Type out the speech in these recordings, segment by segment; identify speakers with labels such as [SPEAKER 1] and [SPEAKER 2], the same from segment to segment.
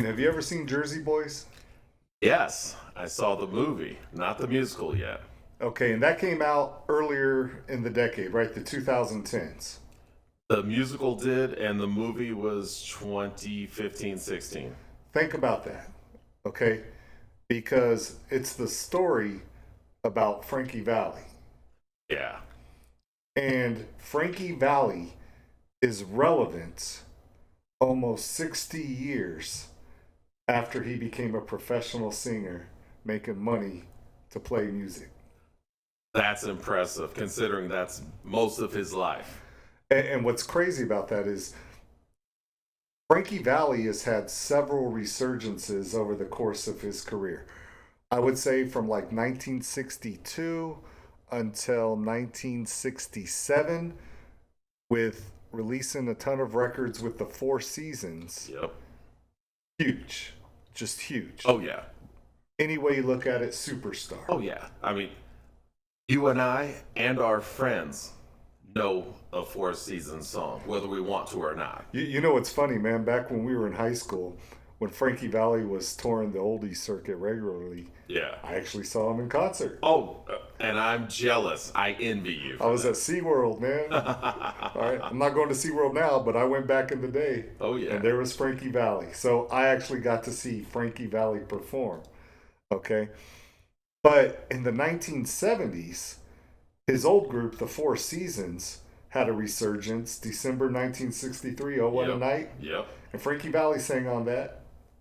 [SPEAKER 1] Ryan, have you ever seen Jersey Boys?
[SPEAKER 2] Yes, I saw the movie, not the musical yet.
[SPEAKER 1] Okay, and that came out earlier in the decade, right? The 2010s.
[SPEAKER 2] The musical did, and the movie was 2015, 16.
[SPEAKER 1] Think about that, okay? Because it's the story about Frankie Valli.
[SPEAKER 2] Yeah,
[SPEAKER 1] And Frankie Valli is relevant almost 60 years after he became a professional singer making money to play music.
[SPEAKER 2] that's impressive considering that's most of his life.
[SPEAKER 1] And what's crazy about that is Frankie Valli has had several resurgences over the course of his career. I would say from like 1962 until 1967, with releasing a ton of records with the Four Seasons.
[SPEAKER 2] Yep.
[SPEAKER 1] Huge. Just huge.
[SPEAKER 2] Oh, yeah.
[SPEAKER 1] Any way you look at it, superstar.
[SPEAKER 2] Oh, yeah. I mean, you and I and our friends know a Four Seasons song, whether we want to or not.
[SPEAKER 1] You know what's funny, man? Back when we were in high school, when Frankie Valli was touring the oldies circuit regularly,
[SPEAKER 2] Yeah.
[SPEAKER 1] I actually saw him in concert.
[SPEAKER 2] Oh, and I'm jealous. I envy you.
[SPEAKER 1] I was at SeaWorld, man. All right, I'm not going to SeaWorld now, but I went back in the day.
[SPEAKER 2] Oh, yeah.
[SPEAKER 1] And there was Frankie Valli. So I actually got to see Frankie Valli perform. Okay. But in the 1970s, his old group, the Four Seasons, had a resurgence. December 1963, Oh What a
[SPEAKER 2] Yep.
[SPEAKER 1] Night.
[SPEAKER 2] Yep.
[SPEAKER 1] And Frankie Valli sang on that.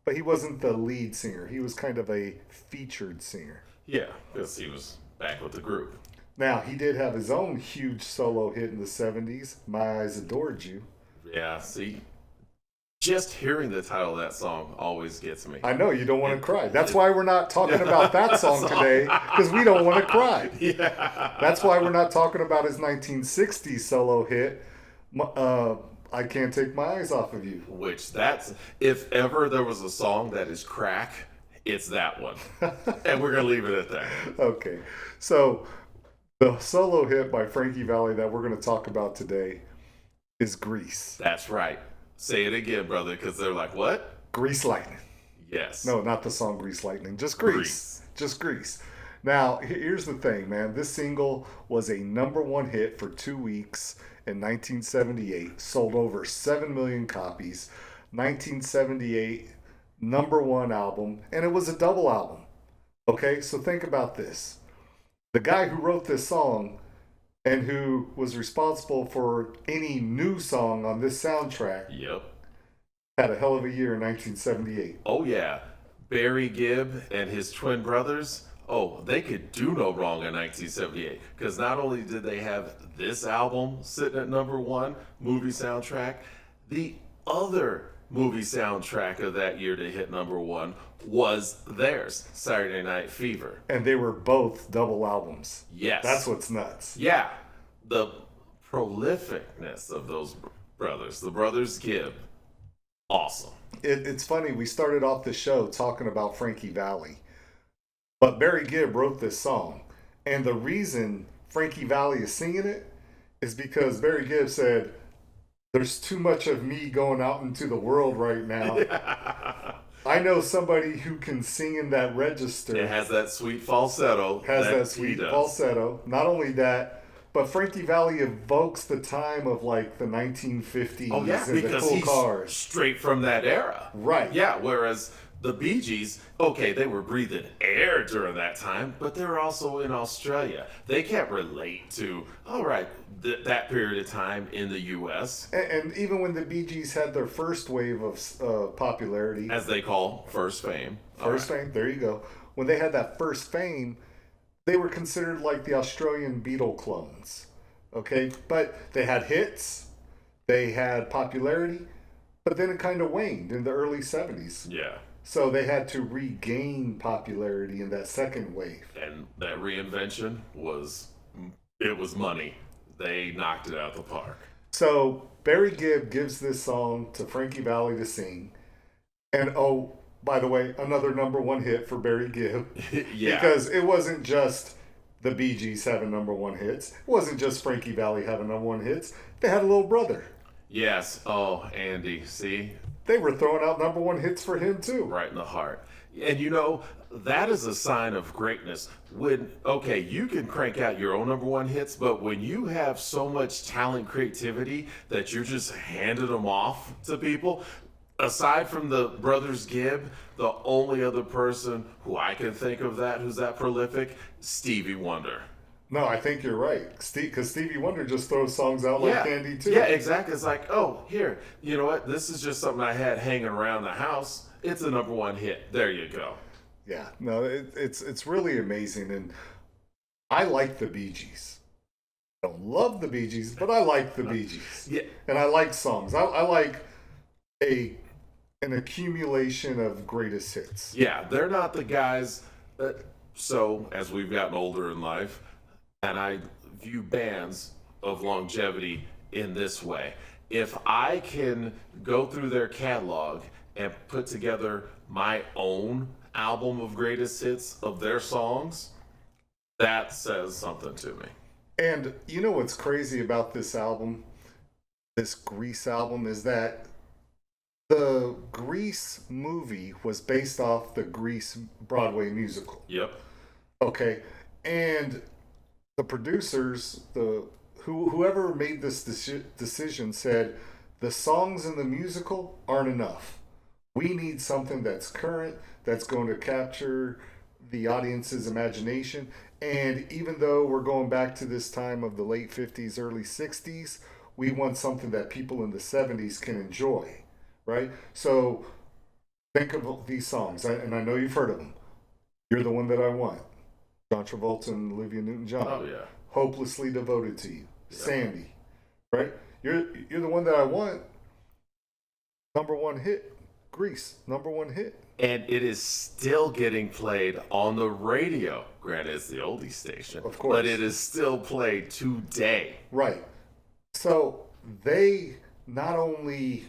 [SPEAKER 1] But he wasn't the lead singer. He was kind of a featured singer.
[SPEAKER 2] Yeah, because he was back with the group.
[SPEAKER 1] Now, he did have his own huge solo hit in the 70s, My Eyes Adored You.
[SPEAKER 2] Yeah, see, just hearing the title of that song always gets me.
[SPEAKER 1] I know, you don't want to cry. That's why we're not talking about that song today, because we don't want to cry.
[SPEAKER 2] Yeah.
[SPEAKER 1] That's why we're not talking about his 1960s solo hit, I Can't Take My Eyes Off of You.
[SPEAKER 2] Which that's, if ever there was a song that is crack, it's that one. And we're going to leave it at that.
[SPEAKER 1] Okay, so the solo hit by Frankie Valli that we're going to talk about today is Grease.
[SPEAKER 2] That's right. Say it again, brother, because they're like, what?
[SPEAKER 1] Grease Lightning.
[SPEAKER 2] Yes.
[SPEAKER 1] No, not the song Grease Lightning, just Grease. Just Grease. Now, here's the thing, man. This single was a number one hit for 2 weeks in 1978, sold over 7 million copies. 1978, number one album, and it was a double album. Okay, so think about this. The guy who wrote this song and who was responsible for any new song on this soundtrack
[SPEAKER 2] Yep.
[SPEAKER 1] had a hell of a year in 1978.
[SPEAKER 2] Oh, yeah. Barry Gibb and his twin brothers, oh, they could do no wrong in 1978. Because not only did they have this album sitting at number one, movie soundtrack, the other movie soundtrack of that year to hit number one was theirs, Saturday Night Fever.
[SPEAKER 1] And they were both double albums.
[SPEAKER 2] Yes.
[SPEAKER 1] That's what's nuts.
[SPEAKER 2] Yeah. The prolificness of those brothers, the brothers Gibb, awesome.
[SPEAKER 1] It's funny, we started off the show talking about Frankie Valli, but Barry Gibb wrote this song. And the reason Frankie Valli is singing it is because Barry Gibb said, there's too much of me going out into the world right now. I know somebody who can sing in that register.
[SPEAKER 2] It has that sweet falsetto.
[SPEAKER 1] Has that
[SPEAKER 2] he
[SPEAKER 1] sweet
[SPEAKER 2] does.
[SPEAKER 1] falsetto. Not only that, but Frankie Valli evokes the time of like the 1950s
[SPEAKER 2] Oh, yeah,
[SPEAKER 1] and the
[SPEAKER 2] because
[SPEAKER 1] cool
[SPEAKER 2] he's
[SPEAKER 1] cars.
[SPEAKER 2] straight from that era.
[SPEAKER 1] Right.
[SPEAKER 2] Yeah, whereas the Bee Gees, okay, they were breathing air during that time, but they were also in Australia. They can't relate to, all right, that period of time in the U.S.,
[SPEAKER 1] And even when the Bee Gees had their first wave of popularity,
[SPEAKER 2] as they call first fame.
[SPEAKER 1] first fame, there you go. When they had that first fame, they were considered like the Australian Beatle clones. Okay? But they had hits, they had popularity, but then it kind of waned in the early 70s.
[SPEAKER 2] Yeah.
[SPEAKER 1] So they had to regain popularity in that second wave.
[SPEAKER 2] And that reinvention it was money. They knocked it out of the park.
[SPEAKER 1] So Barry Gibb gives this song to Frankie Valli to sing. And oh, by the way, another number one hit for Barry Gibb.
[SPEAKER 2] Yeah.
[SPEAKER 1] Because it wasn't just the Bee Gees having number one hits. It wasn't just Frankie Valli having number one hits. They had a little brother.
[SPEAKER 2] Yes. Oh, Andy. See,
[SPEAKER 1] they were throwing out number one hits for him too.
[SPEAKER 2] Right in the heart. And you know, that is a sign of greatness. When, okay, you can crank out your own number one hits, but when you have so much talent, creativity that you're just handing them off to people, aside from the brothers Gibb, the only other person who I can think of that who's that prolific, Stevie Wonder.
[SPEAKER 1] No, I think you're right. Because Stevie Wonder just throws songs out like candy too.
[SPEAKER 2] Yeah, exactly. It's like, oh, here, you know what? This is just something I had hanging around the house. It's a number one hit. There you go.
[SPEAKER 1] Yeah, no, it's really amazing, and I like the Bee Gees. I don't love the Bee Gees, but I like the Bee Gees.
[SPEAKER 2] Yeah.
[SPEAKER 1] And I like songs. I like an accumulation of greatest hits.
[SPEAKER 2] Yeah, they're not the guys that, so as we've gotten older in life, and I view bands of longevity in this way. If I can go through their catalog and put together my own album of greatest hits of their songs, that says something to me.
[SPEAKER 1] And you know what's crazy about this album, this Grease album, is that the Grease movie was based off the Grease Broadway musical.
[SPEAKER 2] Yep.
[SPEAKER 1] Okay, and the producers, whoever made this decision said the songs in the musical aren't enough. We need something that's current, that's going to capture the audience's imagination. And even though we're going back to this time of the late 50s, early 60s, we want something that people in the 70s can enjoy, right? So think of these songs, and I know you've heard of them. You're the One That I Want. John Travolta and Olivia Newton-John.
[SPEAKER 2] Oh, yeah.
[SPEAKER 1] Hopelessly Devoted to You.
[SPEAKER 2] Yeah.
[SPEAKER 1] Sandy. Right? You're the One That I Want. Number one hit. Grease. Number one hit.
[SPEAKER 2] And it is still getting played on the radio. Granted, it's the oldie station.
[SPEAKER 1] Of course.
[SPEAKER 2] But it is still played today.
[SPEAKER 1] Right. So they not only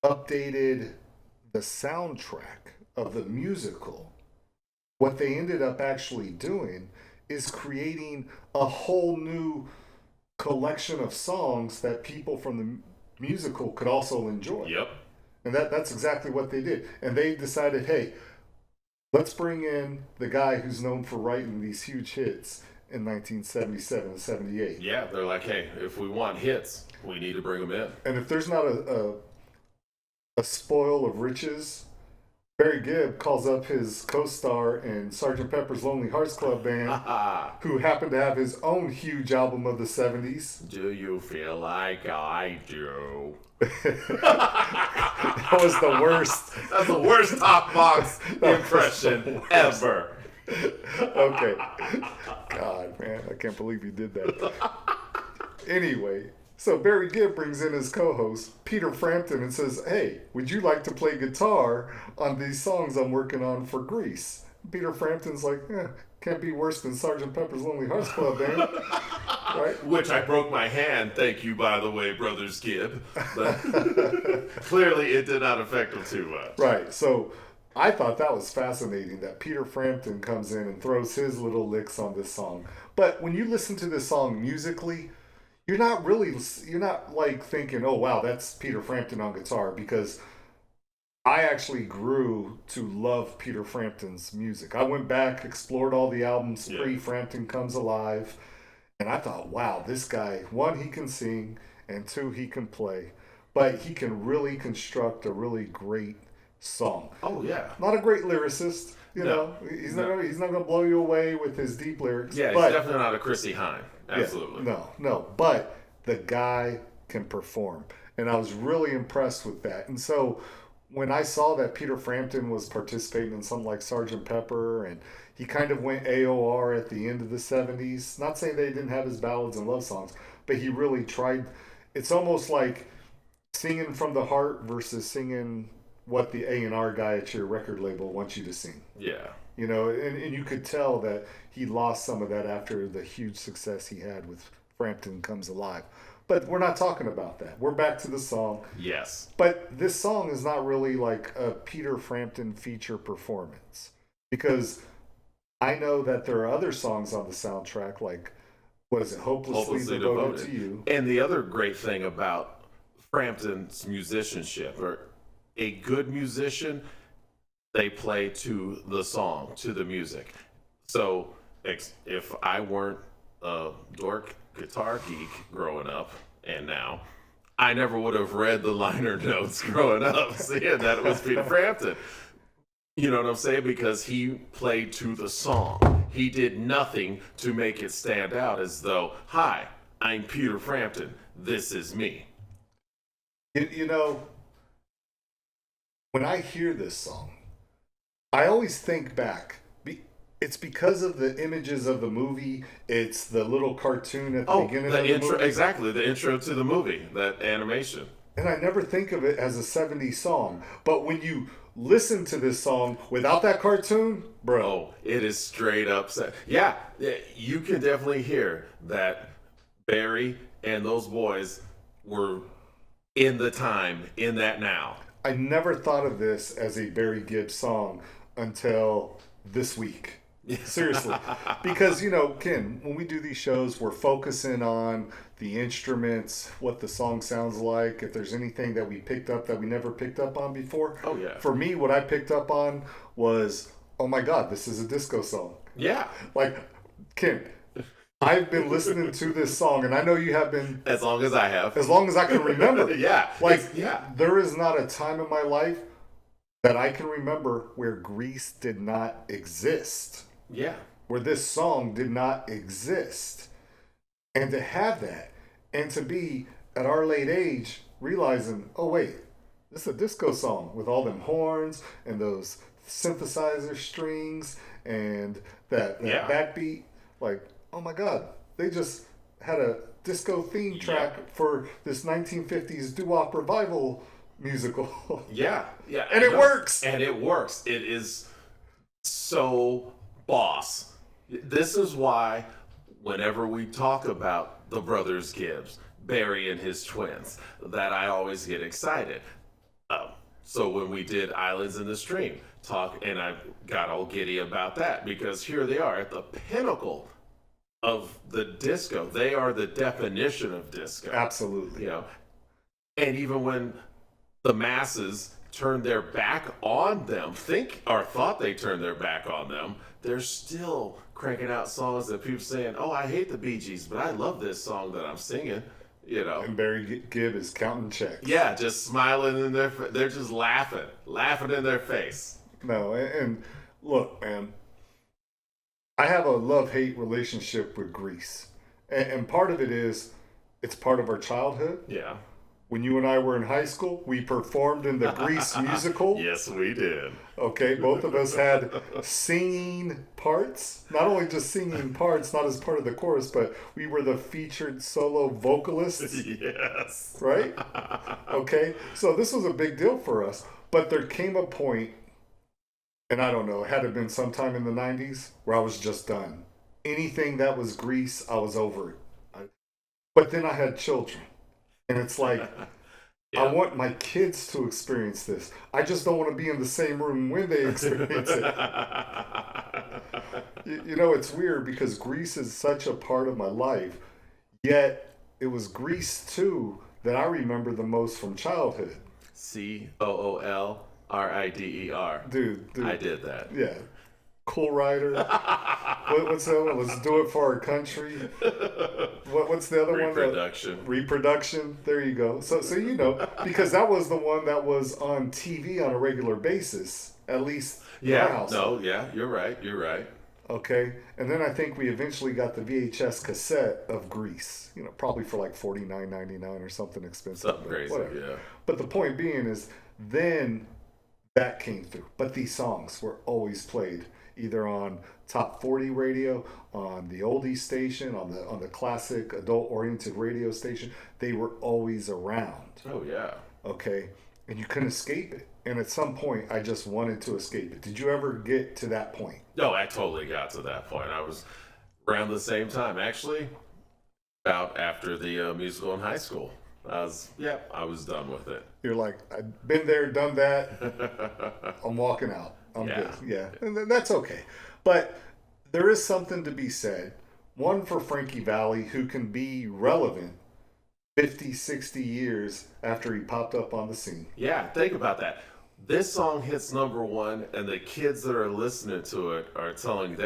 [SPEAKER 1] updated the soundtrack of the musical, what they ended up actually doing is creating a whole new collection of songs that people from the musical could also enjoy.
[SPEAKER 2] Yep.
[SPEAKER 1] And that's exactly what they did. And they decided, hey, let's bring in the guy who's known for writing these huge hits in 1977 and 78.
[SPEAKER 2] Yeah, they're like, hey, if we want hits, we need to bring them in.
[SPEAKER 1] And if there's not a spoil of riches, Barry Gibb calls up his co-star in Sgt. Pepper's Lonely Hearts Club Band, who happened to have his own huge album of the 70s.
[SPEAKER 2] Do you feel like I do?
[SPEAKER 1] That was the worst.
[SPEAKER 2] That's the worst top box impression ever.
[SPEAKER 1] Okay. God, man, I can't believe you did that. Anyway, so Barry Gibb brings in his co-host, Peter Frampton, and says, hey, would you like to play guitar on these songs I'm working on for Grease? Peter Frampton's like, can't be worse than Sgt. Pepper's Lonely Hearts Club Band. Right?
[SPEAKER 2] Which I broke my hand, thank you, by the way, Brothers Gibb. But clearly it did not affect him too much.
[SPEAKER 1] Right, so I thought that was fascinating that Peter Frampton comes in and throws his little licks on this song. But when you listen to this song musically, you're not like thinking, oh wow, that's Peter Frampton on guitar, because I actually grew to love Peter Frampton's music. I went back, explored all the albums pre-Frampton Comes Alive, and I thought, wow, this guy, one, he can sing, and two, he can play, but he can really construct a really great song.
[SPEAKER 2] Oh yeah.
[SPEAKER 1] Not a great lyricist, you know. He's not going to blow you away with his deep lyrics. Yeah,
[SPEAKER 2] he's definitely not a Chrissy Hine. Absolutely.
[SPEAKER 1] Yeah, no. But the guy can perform, and I was really impressed with that. And so when I saw that Peter Frampton was participating in something like Sgt. Pepper, and he kind of went AOR at the end of the 70s, not saying they didn't have his ballads and love songs, but he really tried. It's almost like singing from the heart versus singing what the A&R guy at your record label wants you to sing.
[SPEAKER 2] Yeah.
[SPEAKER 1] You know, and you could tell that he lost some of that after the huge success he had with Frampton Comes Alive. But we're not talking about that. We're back to the song.
[SPEAKER 2] Yes.
[SPEAKER 1] But this song is not really like a Peter Frampton feature performance, because I know that there are other songs on the soundtrack, like, what is it, Hopelessly Devoted to You.
[SPEAKER 2] And the other great thing about Frampton's musicianship, or a good musician, they play to the song, to the music. So if I weren't a dork guitar geek growing up and now, I never would have read the liner notes growing up, seeing that it was Peter Frampton. You know what I'm saying? Because he played to the song. He did nothing to make it stand out as though, hi, I'm Peter Frampton. This is me.
[SPEAKER 1] You know, when I hear this song, I always think back. It's because of the images of the movie. It's the little cartoon at the beginning of the
[SPEAKER 2] intro,
[SPEAKER 1] movie.
[SPEAKER 2] exactly, the intro to the movie, that animation.
[SPEAKER 1] And I never think of it as a 70s song. But when you listen to this song without that cartoon, bro.
[SPEAKER 2] Oh, it is straight up. Yeah, you can definitely hear that Barry and those boys were in the time, in that now.
[SPEAKER 1] I never thought of this as a Barry Gibb song until this week. Seriously. Because, you know, Ken, when we do these shows, we're focusing on the instruments, what the song sounds like, if there's anything that we picked up that we never picked up on before.
[SPEAKER 2] Oh, yeah.
[SPEAKER 1] For me, what I picked up on was, oh my God, this is a disco song.
[SPEAKER 2] Yeah.
[SPEAKER 1] Like, Ken, I've been listening to this song, and I know you have been.
[SPEAKER 2] As long as I have.
[SPEAKER 1] As long as I can remember.
[SPEAKER 2] Yeah.
[SPEAKER 1] Like, there is not a time in my life that I can remember where Grease did not exist.
[SPEAKER 2] Yeah.
[SPEAKER 1] Where this song did not exist. And to have that, and to be at our late age realizing, oh wait, this is a disco song with all them horns and those synthesizer strings and that backbeat. Like, oh my God, they just had a disco theme track for this 1950s doo-wop revival musical.
[SPEAKER 2] Yeah.
[SPEAKER 1] And it works.
[SPEAKER 2] And it works. It is so boss. This is why whenever we talk about the Brothers Gibbs, Barry and his twins, that I always get excited. So when we did Islands in the Stream, and I got all giddy about that because here they are at the pinnacle of the disco. They are the definition of disco.
[SPEAKER 1] Absolutely.
[SPEAKER 2] You know, and even when the masses turned their back on them, thought they turned their back on them, they're still cranking out songs that people saying, "Oh, I hate the Bee Gees, but I love this song that I'm singing." You know,
[SPEAKER 1] and Barry Gibb is counting checks.
[SPEAKER 2] Yeah, just smiling in they're just laughing in their face.
[SPEAKER 1] No, and look, man, I have a love-hate relationship with Grease, and part of it is it's part of our childhood.
[SPEAKER 2] Yeah.
[SPEAKER 1] When you and I were in high school, we performed in the Grease musical.
[SPEAKER 2] Yes, we did.
[SPEAKER 1] Okay, both of us had singing parts. Not only just singing parts, not as part of the chorus, but we were the featured solo vocalists.
[SPEAKER 2] Yes.
[SPEAKER 1] Right? Okay, so this was a big deal for us. But there came a point, and I don't know, it had to have been sometime in the 90s, where I was just done. Anything that was Grease, I was over it. But then I had children. And it's like, I want my kids to experience this. I just don't want to be in the same room when they experience it. You know, it's weird because Grease is such a part of my life, yet it was Grease 2 that I remember the most from childhood.
[SPEAKER 2] COOLRIDER.
[SPEAKER 1] Dude.
[SPEAKER 2] I did that.
[SPEAKER 1] Yeah. Cool Rider. What's the other one? Let's do it for our country. What's the other
[SPEAKER 2] Reproduction.
[SPEAKER 1] one? Reproduction. There you go. So you know, because that was the one that was on TV on a regular basis, at least in our house.
[SPEAKER 2] You're right.
[SPEAKER 1] Okay, and then I think we eventually got the VHS cassette of Grease. You know, probably for like $49.99 or something expensive.
[SPEAKER 2] Something crazy, whatever. Yeah.
[SPEAKER 1] But the point being is, then that came through. But these songs were always played either on Top 40 radio, on the oldie station, on the classic adult-oriented radio station. They were always around.
[SPEAKER 2] Oh, yeah.
[SPEAKER 1] Okay? And you couldn't escape it. And at some point, I just wanted to escape it. Did you ever get to that point?
[SPEAKER 2] No, I totally got to that point. I was around the same time. Actually, about after the musical in high school. I was done with it.
[SPEAKER 1] You're like, I've been there, done that. I'm walking out. I'm good. Yeah. And that's okay. But there is something to be said. One, for Frankie Valli, who can be relevant 50, 60 years after he popped up on the scene.
[SPEAKER 2] Yeah, think about that. This song hits number one, and the kids that are listening to it are telling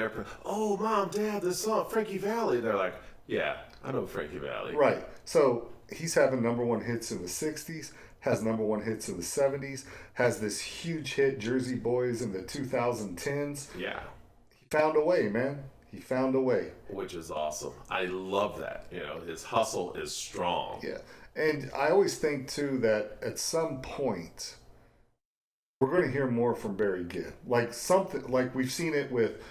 [SPEAKER 2] "Oh, mom, dad, this song, Frankie Valli." They're like, "Yeah, I know Frankie Valli."
[SPEAKER 1] Right. So he's having number one hits in the 60s, has number one hits in the 70s, has this huge hit, Jersey Boys, in the 2010s.
[SPEAKER 2] Yeah,
[SPEAKER 1] He found a way, man. He found a way.
[SPEAKER 2] which is awesome. I love that. His hustle is strong.
[SPEAKER 1] Yeah. And I always think, too, that at some point, we're going to hear more from Barry Gibb. Like something, like we've seen it with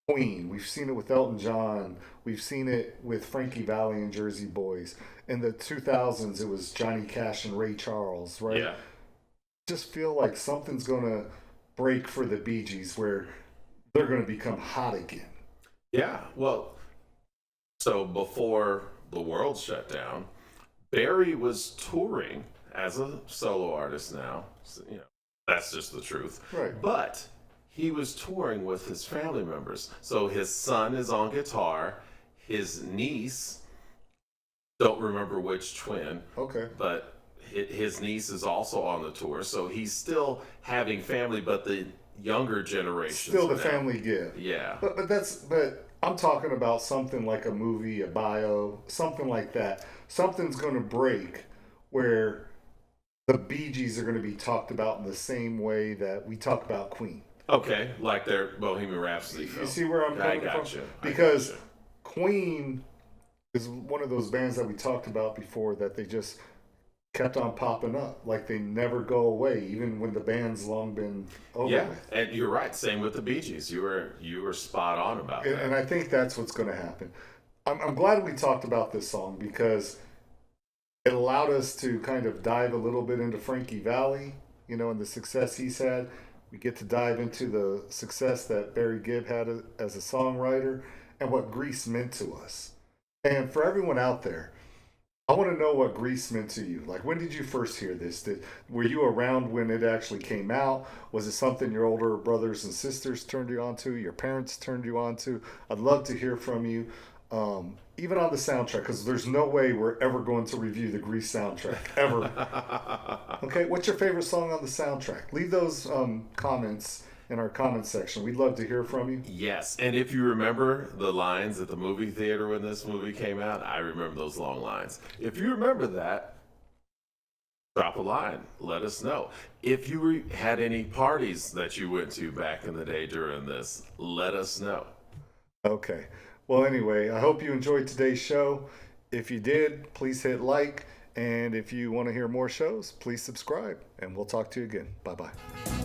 [SPEAKER 1] Queen, we've seen it with Elton John, we've seen it with Frankie Valli and Jersey Boys. In the 2000s, it was Johnny Cash and Ray Charles, right?
[SPEAKER 2] Yeah.
[SPEAKER 1] Just feel like something's going to break for the Bee Gees where they're going to become hot again.
[SPEAKER 2] Yeah. Well, so before the world shut down, Barry was touring as a solo artist now. So, that's just the truth.
[SPEAKER 1] Right.
[SPEAKER 2] But he was touring with his family members. So his son is on guitar, his niece, don't remember which twin,
[SPEAKER 1] Okay.
[SPEAKER 2] but his niece is also on the tour. So he's still having family, but the younger generation.
[SPEAKER 1] Still the family Gibb.
[SPEAKER 2] Yeah.
[SPEAKER 1] But I'm talking about something like a movie, a bio, something like that. Something's going to break where the Bee Gees are going to be talked about in the same way that we talk about Queen.
[SPEAKER 2] Okay, like their Bohemian Rhapsody film.
[SPEAKER 1] You see where I'm coming
[SPEAKER 2] got
[SPEAKER 1] from?
[SPEAKER 2] you.
[SPEAKER 1] Because Queen is one of those bands that we talked about before that they just kept on popping up. Like they never go away, even when the band's long been over
[SPEAKER 2] Yeah,
[SPEAKER 1] with.
[SPEAKER 2] and you're right. Same with the Bee Gees. You were spot on about that.
[SPEAKER 1] And I think that's what's going to happen. I'm glad we talked about this song because it allowed us to kind of dive a little bit into Frankie Valli, and the success he's had. We get to dive into the success that Barry Gibb had as a songwriter and what Grease meant to us. And for everyone out there, I want to know what Grease meant to you. Like, when did you first hear this? Were you around when it actually came out? Was it something your older brothers and sisters turned you on to? Your parents turned you on to? I'd love to hear from you. Even on the soundtrack, because there's no way we're ever going to review the Grease soundtrack, ever. Okay, what's your favorite song on the soundtrack? Leave those comments in our comment section. We'd love to hear from you.
[SPEAKER 2] Yes, and if you remember the lines at the movie theater when this movie came out, I remember those long lines. If you remember that, drop a line. Let us know. If you had any parties that you went to back in the day during this, let us know.
[SPEAKER 1] Okay. Well, anyway, I hope you enjoyed today's show. If you did, please hit like. And if you want to hear more shows, please subscribe. And we'll talk to you again. Bye-bye.